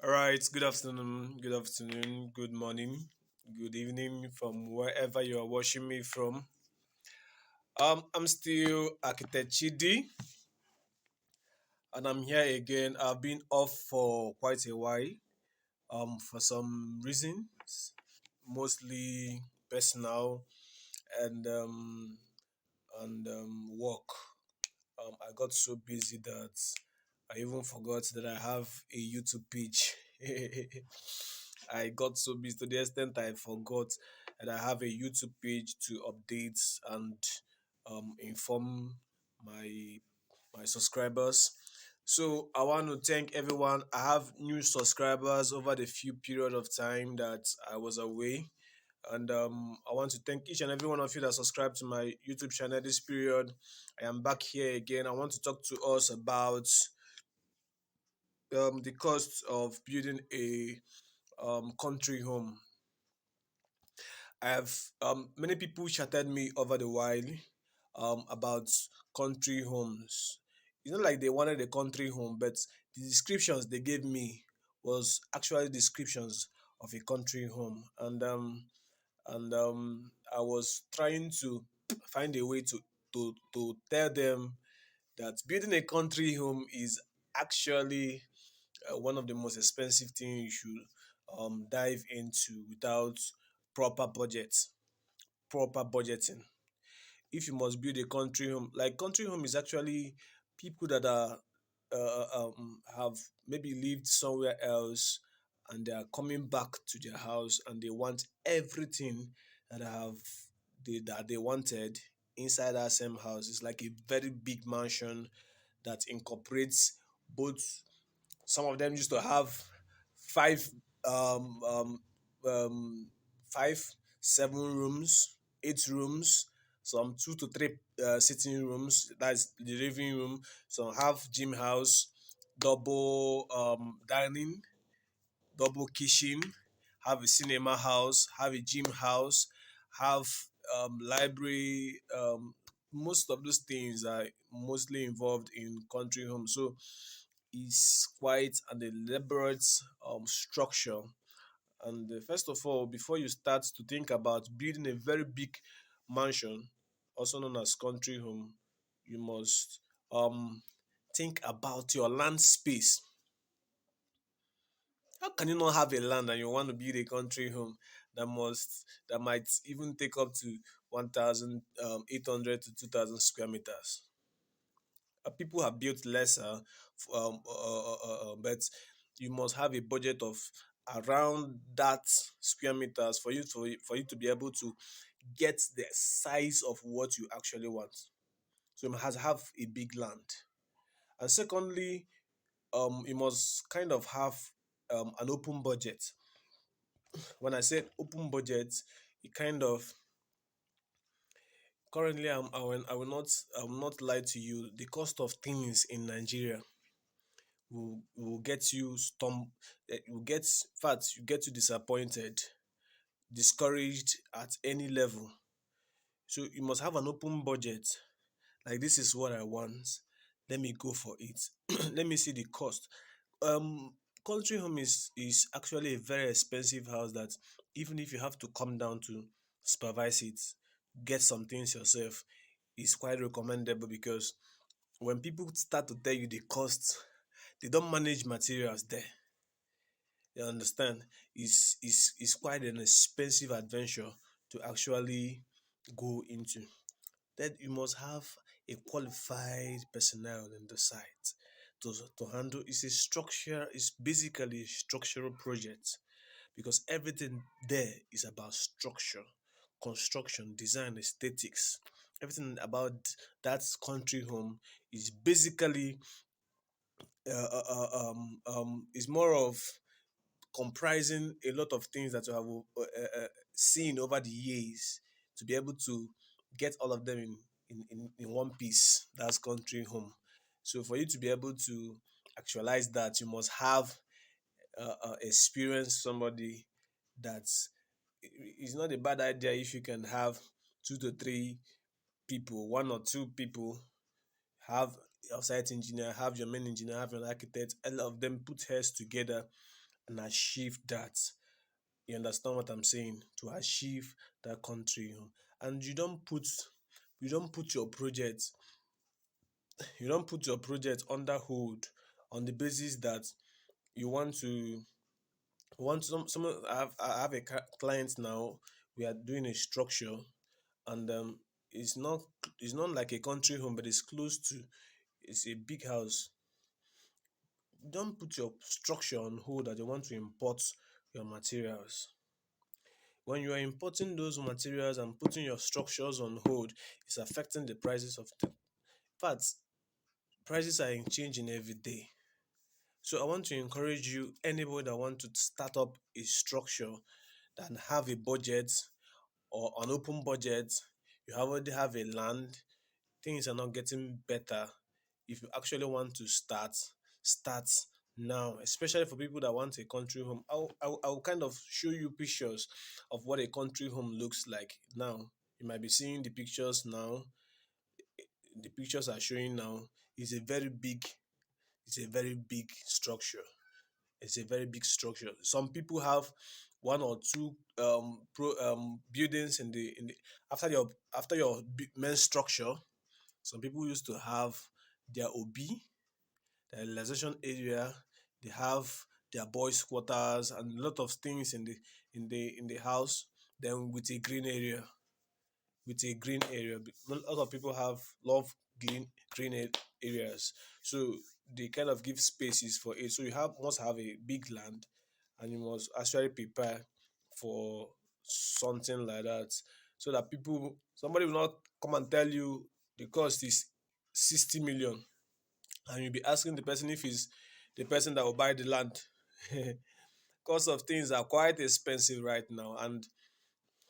All right, good afternoon, good morning, good evening from wherever you are watching me from. I'm still Architect Chidi, and I'm here again. I've been off for quite a while, for some reasons, mostly personal and work. I got so busy that I even forgot that I have a YouTube page. I got so busy to the extent I forgot that I have a YouTube page to update and inform my my subscribers. So I want to thank everyone. I have new subscribers over the few period of time that I was away. And I want to thank each and every one of you that subscribed to my YouTube channel this period. I am back here again. I want to talk to us about the cost of building a country home. I have many people chatted me over the while about country homes. It's not like they wanted a country home, but the descriptions they gave me was actually descriptions of a country home, and I was trying to find a way to tell them that building a country home is actually one of the most expensive things you should dive into without proper budget, proper budgeting. If you must build a country home, like country home is actually people that are have maybe lived somewhere else and they are coming back to their house and they want everything that have that they wanted inside that same house. It's like a very big mansion that incorporates both. Some of them used to have five, um, um, um, five, 7 rooms, 8 rooms, some 2 to 3 sitting rooms. That's the living room. Some have gym house, double dining, double kitchen, have a cinema house, have a gym house, have library. Most of those things are mostly involved in country homes. So is quite an elaborate structure. And first of all, before you start to think about building a very big mansion, also known as country home, you must think about your land space. How can you not have a land and you want to build a country home that might even take up to 1,800 to 2,000 square meters? People have built lesser, but you must have a budget of around that square meters for you to be able to get the size of what you actually want. So you must have a big land. And secondly, you must kind of have an open budget. When I said open budget, it kind of currently I will not lie to you. The cost of things in Nigeria will get you will get fat, you get you disappointed, discouraged at any level. So you must have an open budget. Like, this is what I want, let me go for it. Let me see the cost. um Country home is actually a very expensive house that even if you have to come down to supervise it, get some things yourself, is quite recommendable, because when people start to tell you the cost, they don't manage materials there. You understand? Is quite an expensive adventure to actually go into. Then you must have a qualified personnel in the site to handle. It's a structure. It's basically a structural project, because everything there is about structure, construction, design, aesthetics. Everything about that country home is basically is more of comprising a lot of things that you have seen over the years, to be able to get all of them in one piece. That's country home. So for you to be able to actualize that, you must have experience somebody that's it's not a bad idea if you can have 2 to 3 people, 1 or 2 people, have your site engineer, have your main engineer, have your architect, all of them put heads together and achieve that. You understand what I'm saying? To achieve that country home. And you don't put your project under hold on the basis that you want some I have a client now. We are doing a structure, and it's not it's not like a country home, but it's close to, it's a big house. Don't put your structure on hold that you want to import your materials. When you are importing those materials and putting your structures on hold, it's affecting the prices of the. In fact, prices are changing every day. So I want to encourage you, anybody that want to start up a structure, that have a budget or an open budget, you already have a land, things are not getting better. If you actually want to start now, especially for people that want a country home. I'll kind of show you pictures of what a country home looks like now. You might be seeing the pictures now. The pictures are showing now. It's a very big, it's a very big structure. It's a very big structure. Some people have one or two buildings in the after your main structure. Some people used to have their OB, their realization area. They have their boys' quarters and a lot of things in the house. Then with a green area. A lot of people love areas, so they kind of give spaces for it. So you must have a big land, and you must actually prepare for something like that, so that somebody will not come and tell you the cost is 60 million, and you'll be asking the person if he's the person that will buy the land. Cost of things are quite expensive right now, and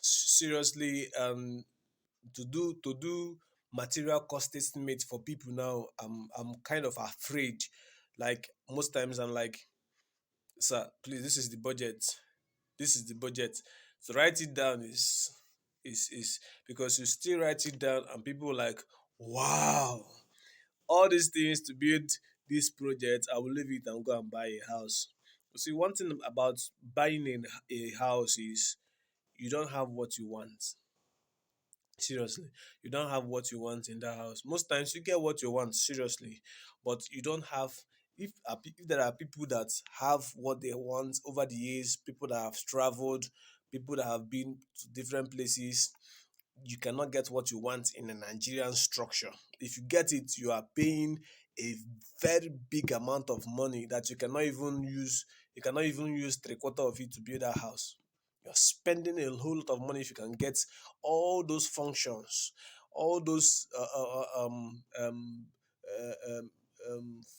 seriously, to do material cost estimate for people now, I'm kind of afraid. Like most times I'm like, sir, please, this is the budget. So write it down, is because you still write it down and people like, wow, all these things to build this project, I will leave it and go and buy a house. See, one thing about buying a house is you don't have what you want. Seriously, you don't have what you want in that house. Most times you get what you want, seriously, but you don't have. If there are people that have what they want over the years, people that have traveled, people that have been to different places, you cannot get what you want in a Nigerian structure. If you get it, you are paying a very big amount of money that you cannot even use three-quarter of it to build that house. You're spending a whole lot of money if you can get all those functions, all those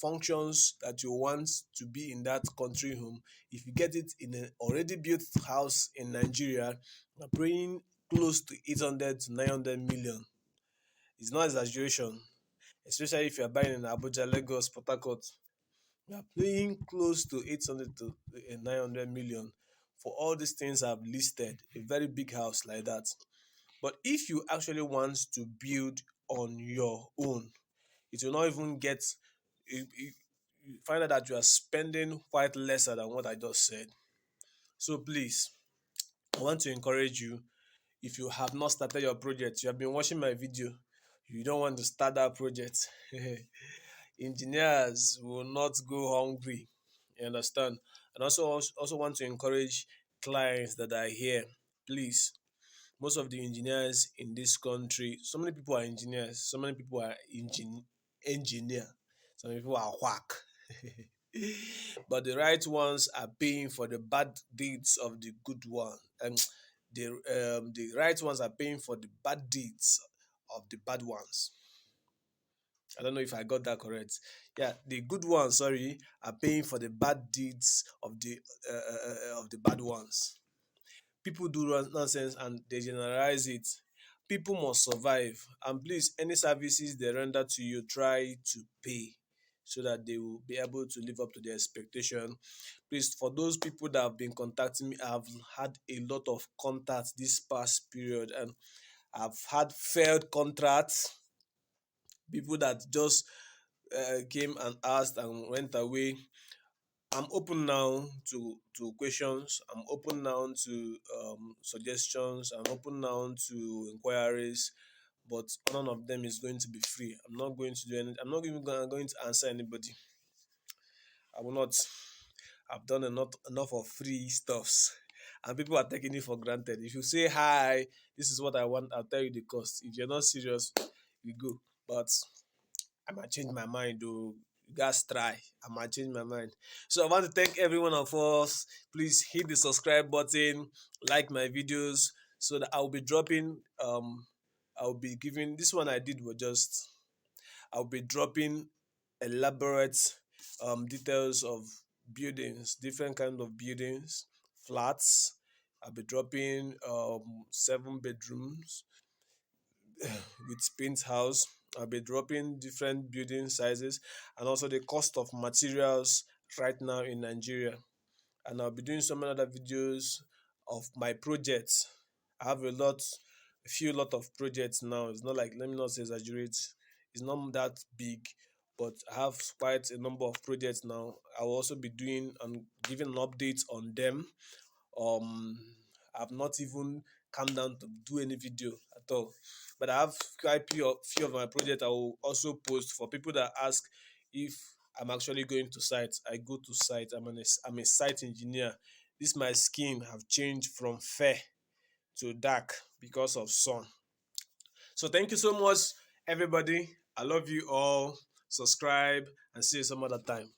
functions that you want to be in that country home. If you get it in an already built house in Nigeria, you're paying close to 800 to 900 million. It's not exaggeration, especially if you're buying in Abuja, Lagos, Port Harcourt. You're paying close to 800 to 900 million for all these things I've listed, a very big house like that. But if you actually want to build on your own, it will not even get, you find out that you are spending quite lesser than what I just said. So please, I want to encourage you. If you have not started your project, you have been watching my video, you don't want to start that project, engineers will not go hungry. You understand? And also want to encourage clients that are here. Please, most of the engineers in this country, so many people are engineers, so many people are engineer, some people are whack. But the right ones are paying for the bad deeds of the good one, and the right ones are paying for the bad deeds of the bad ones. I don't know if I got that correct. Yeah, the good ones, sorry, are paying for the bad deeds of the bad ones. People do nonsense and they generalize it. People must survive, and please, any services they render to you, try to pay so that they will be able to live up to their expectation. Please, for those people that have been contacting me, I've had a lot of contacts this past period, and I've had failed contracts, people that just came and asked and went away. I'm open now to questions. I'm open now to suggestions. I'm open now to inquiries, but none of them is going to be free. I'm not going to do anything. I'm not even going to answer anybody. I will not. I've done enough of free stuffs, and people are taking it for granted. If you say hi, this is what I want, I'll tell you the cost. If you're not serious, you go. But I might change my mind though. You guys try. I might change my mind. So I want to thank every one of us. Please hit the subscribe button, like my videos, so that I'll be dropping I'll be giving this one I did was just I'll be dropping elaborate details of buildings, different kind of buildings, flats. I'll be dropping 7 bedrooms with paint house. I'll be dropping different building sizes and also the cost of materials right now in Nigeria. And I'll be doing some other videos of my projects. I have a few lot of projects now. It's not like, let me not say exaggerate. It's not that big, but I have quite a number of projects now. I will also be doing and giving an update on them. um I've not even come down to do any video at all, but I have quite few of my projects I will also post for people that ask if I'm actually going to site. I go to site. I'm a site engineer. This my skin have changed from fair to dark because of sun. So thank you so much, everybody. I love you all. Subscribe and see you some other time.